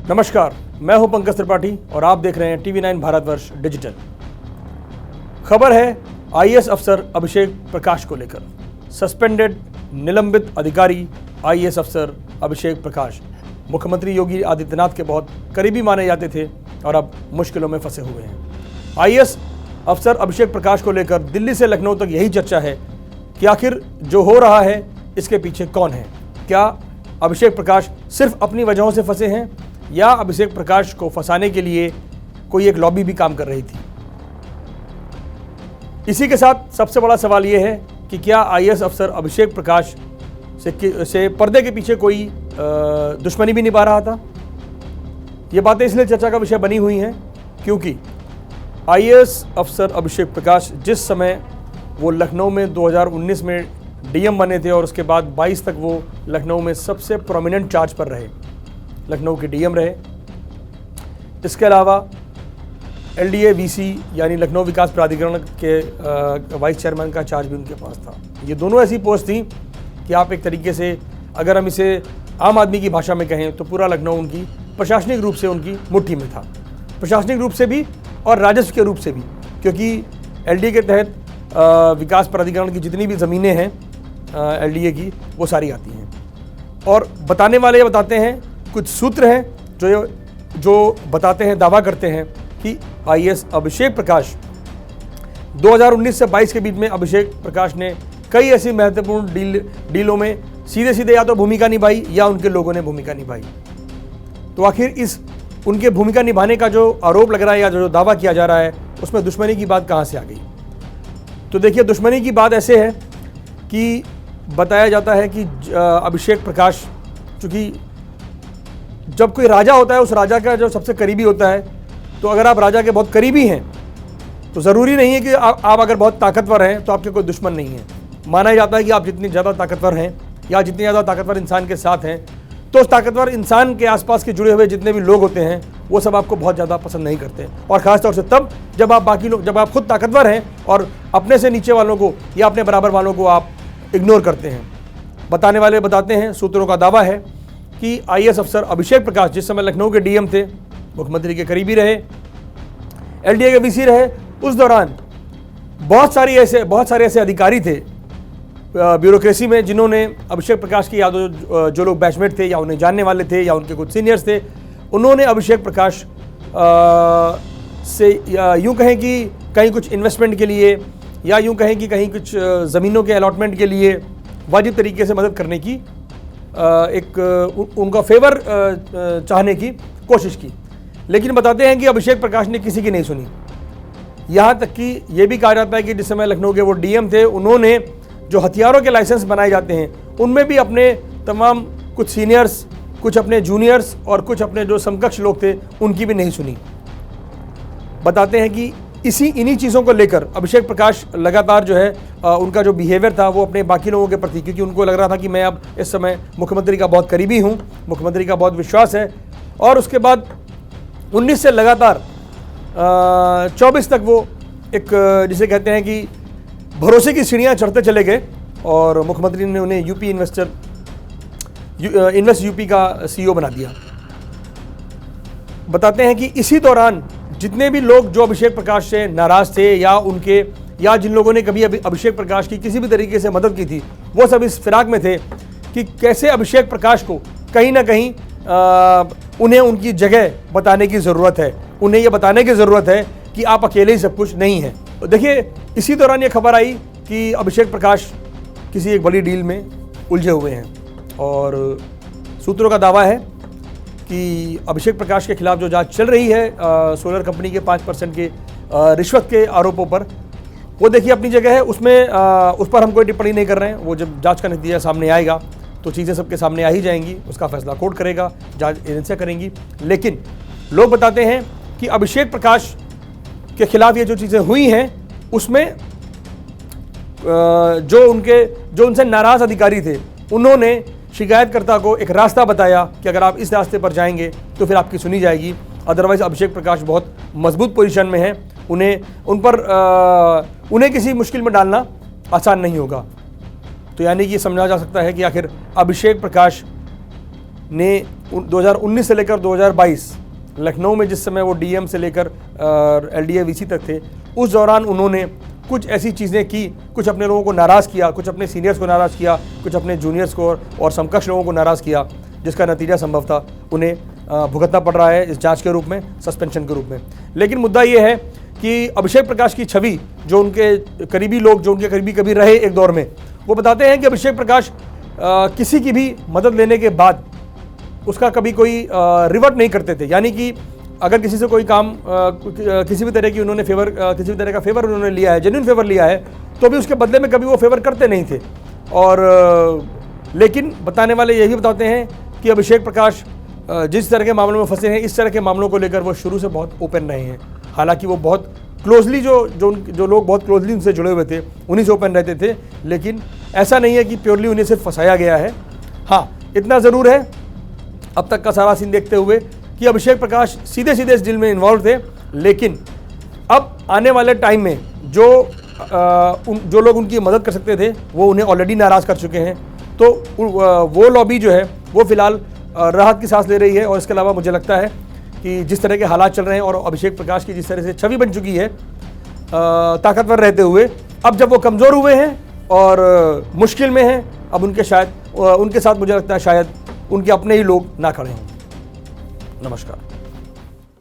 नमस्कार, मैं हूं पंकज त्रिपाठी और आप देख रहे हैं TV9 भारतवर्ष डिजिटल। खबर है आईएएस अफसर अभिषेक प्रकाश को लेकर। सस्पेंडेड निलंबित अधिकारी आईएएस अफसर अभिषेक प्रकाश मुख्यमंत्री योगी आदित्यनाथ के बहुत करीबी माने जाते थे और अब मुश्किलों में फंसे हुए हैं। आईएएस अफसर अभिषेक प्रकाश को लेकर दिल्ली से लखनऊ तक यही चर्चा है कि आखिर जो हो रहा है इसके पीछे कौन है। क्या अभिषेक प्रकाश सिर्फ अपनी वजहों से फंसे हैं या अभिषेक प्रकाश को फंसाने के लिए कोई एक लॉबी भी काम कर रही थी। इसी के साथ सबसे बड़ा सवाल यह है कि क्या आईएएस अफसर अभिषेक प्रकाश से पर्दे के पीछे कोई दुश्मनी भी निभा रहा था। ये बातें इसलिए चर्चा का विषय बनी हुई हैं क्योंकि आईएएस अफसर अभिषेक प्रकाश जिस समय वो लखनऊ में 2019 में डीएम बने थे और उसके बाद 22 तक वो लखनऊ में सबसे प्रोमिनेंट चार्ज पर रहे, लखनऊ के डीएम रहे। इसके अलावा एलडीए वीसी यानी लखनऊ विकास प्राधिकरण के वाइस चेयरमैन का चार्ज भी उनके पास था। ये दोनों ऐसी पोस्ट थी कि आप एक तरीके से अगर हम इसे आम आदमी की भाषा में कहें तो पूरा लखनऊ उनकी प्रशासनिक रूप से उनकी मुट्ठी में था, प्रशासनिक रूप से भी और राजस्व के रूप से भी, क्योंकि एलडीए के तहत विकास प्राधिकरण की जितनी भी ज़मीनें हैं एलडीए की वो सारी आती हैं। और बताने वाले बताते हैं, कुछ सूत्र हैं जो बताते हैं, दावा करते हैं कि आईएएस अभिषेक प्रकाश 2019 से 22 के बीच में अभिषेक प्रकाश ने कई ऐसी महत्वपूर्ण डीलों में सीधे सीधे या तो भूमिका निभाई या उनके लोगों ने भूमिका निभाई। तो आखिर इस उनके भूमिका निभाने का जो आरोप लग रहा है या जो दावा किया जा रहा है उसमें दुश्मनी की बात कहाँ से आ गई। तो देखिए, दुश्मनी की बात ऐसे है कि बताया जाता है कि अभिषेक प्रकाश, चूँकि जब कोई राजा होता है उस राजा का जो सबसे करीबी होता है, तो अगर आप राजा के बहुत करीबी हैं तो ज़रूरी नहीं है कि आप अगर बहुत ताकतवर हैं तो आपके कोई दुश्मन नहीं है। माना जाता है कि आप जितनी ज़्यादा ताकतवर हैं या जितनी ज़्यादा ताकतवर इंसान के साथ हैं तो उस ताकतवर इंसान के आसपास के जुड़े हुए जितने भी लोग होते हैं वो सब आपको बहुत ज़्यादा पसंद नहीं करते, और ख़ासतौर से तब जब आप खुद ताकतवर हैं और अपने से नीचे वालों को या अपने बराबर वालों को आप इग्नोर करते हैं। बताने वाले बताते हैं, सूत्रों का दावा है कि आईएएस अफसर अभिषेक प्रकाश जिस समय लखनऊ के डीएम थे, मुख्यमंत्री के करीबी रहे, एलडीए के वीसी रहे, उस दौरान बहुत सारे ऐसे अधिकारी थे ब्यूरोक्रेसी में जिन्होंने अभिषेक प्रकाश की या जो लोग बैचमेट थे या उन्हें जानने वाले थे या उनके कुछ सीनियर्स थे, उन्होंने अभिषेक प्रकाश से यूँ कहें कि कहीं कुछ इन्वेस्टमेंट के लिए या यूँ कहें कि कहीं कुछ ज़मीनों के अलॉटमेंट के लिए वाजिब तरीके से मदद करने की उनका फेवर चाहने की कोशिश की। लेकिन बताते हैं कि अभिषेक प्रकाश ने किसी की नहीं सुनी। यहाँ तक कि ये भी कहा जाता है कि जिस समय लखनऊ के वो डीएम थे, उन्होंने जो हथियारों के लाइसेंस बनाए जाते हैं उनमें भी अपने तमाम कुछ सीनियर्स, कुछ अपने जूनियर्स और कुछ अपने जो समकक्ष लोग थे उनकी भी नहीं सुनी। बताते हैं कि इन्हीं चीज़ों को लेकर अभिषेक प्रकाश लगातार जो है उनका जो बिहेवियर था वो अपने बाकी लोगों के प्रति, क्योंकि उनको लग रहा था कि मैं अब इस समय मुख्यमंत्री का बहुत करीबी हूँ, मुख्यमंत्री का बहुत विश्वास है, और उसके बाद 19 से लगातार 24 तक वो एक जिसे कहते हैं कि भरोसे की सीढ़ियाँ चढ़ते चले गए और मुख्यमंत्री ने उन्हें इन्वेस्ट यूपी का सीईओ बना दिया। बताते हैं कि इसी दौरान जितने भी लोग जो अभिषेक प्रकाश से नाराज़ थे या जिन लोगों ने कभी अभिषेक प्रकाश की किसी भी तरीके से मदद की थी, वो सब इस फिराक में थे कि कैसे अभिषेक प्रकाश को कहीं ना कहीं उन्हें उनकी जगह बताने की ज़रूरत है, उन्हें ये बताने की ज़रूरत है कि आप अकेले ही सब कुछ नहीं हैं। तो देखिए, इसी दौरान ये खबर आई कि अभिषेक प्रकाश किसी एक बड़ी डील में उलझे हुए हैं और सूत्रों का दावा है कि अभिषेक प्रकाश के खिलाफ जो जांच चल रही है सोलर कंपनी के 5% के रिश्वत के आरोपों पर, वो देखिए अपनी जगह है, उस पर हम कोई टिप्पणी नहीं कर रहे हैं। वो जब जांच का नतीजा सामने आएगा तो चीज़ें सबके सामने आ ही जाएंगी, उसका फैसला कोर्ट करेगा, जांच एजेंसियाँ करेंगी। लेकिन लोग बताते हैं कि अभिषेक प्रकाश के खिलाफ ये जो चीज़ें हुई हैं उसमें जो उनसे नाराज़ अधिकारी थे उन्होंने शिकायतकर्ता को एक रास्ता बताया कि अगर आप इस रास्ते पर जाएंगे तो फिर आपकी सुनी जाएगी, अदरवाइज़ अभिषेक प्रकाश बहुत मजबूत पोजीशन में है, उन्हें किसी मुश्किल में डालना आसान नहीं होगा। तो यानी कि समझा जा सकता है कि आखिर अभिषेक प्रकाश ने 2019 से लेकर 2022 लखनऊ में जिस समय वो डीएम से लेकर एलडीए वीसी तक थे, उस दौरान उन्होंने कुछ ऐसी चीज़ें की, कुछ अपने लोगों को नाराज़ किया, कुछ अपने सीनियर्स को नाराज़ किया, कुछ अपने जूनियर्स को और समकक्ष लोगों को नाराज़ किया, जिसका नतीजा संभवतः उन्हें भुगतना पड़ रहा है इस जांच के रूप में, सस्पेंशन के रूप में। लेकिन मुद्दा ये है कि अभिषेक प्रकाश की छवि, जो उनके करीबी लोग, जो उनके करीबी कभी रहे एक दौर में, वो बताते हैं कि अभिषेक प्रकाश किसी की भी मदद लेने के बाद उसका कभी कोई रिवर्ट नहीं करते थे। यानी कि अगर किसी से कोई काम किसी भी तरह की उन्होंने फेवर, किसी भी तरह का फेवर उन्होंने लिया है, जेन्युइन फेवर लिया है, तो भी उसके बदले में कभी वो फेवर करते नहीं थे। और लेकिन बताने वाले यही बताते हैं कि अभिषेक प्रकाश जिस तरह के मामलों में फंसे हैं, इस तरह के मामलों को लेकर वो शुरू से बहुत ओपन रहे हैं। हालांकि वो बहुत क्लोजली जो लोग बहुत क्लोजली उनसे जुड़े हुए थे, उन्हीं से ओपन रहते थे, लेकिन ऐसा नहीं है कि प्योरली उन्हें सिर्फ फंसाया गया है। हाँ, इतना ज़रूर है अब तक का सारा सीन देखते हुए कि अभिषेक प्रकाश सीधे सीधे इस डील में इन्वॉल्व थे, लेकिन अब आने वाले टाइम में जो लोग उनकी मदद कर सकते थे वो उन्हें ऑलरेडी नाराज़ कर चुके हैं। तो वो लॉबी जो है वो फिलहाल राहत की सांस ले रही है। और इसके अलावा मुझे लगता है कि जिस तरह के हालात चल रहे हैं और अभिषेक प्रकाश की जिस तरह से छवि बन चुकी है ताकतवर रहते हुए, अब जब वो कमज़ोर हुए हैं और मुश्किल में हैं, अब उनके साथ मुझे लगता है शायद उनके अपने ही लोग ना खड़े हों। नमस्कार।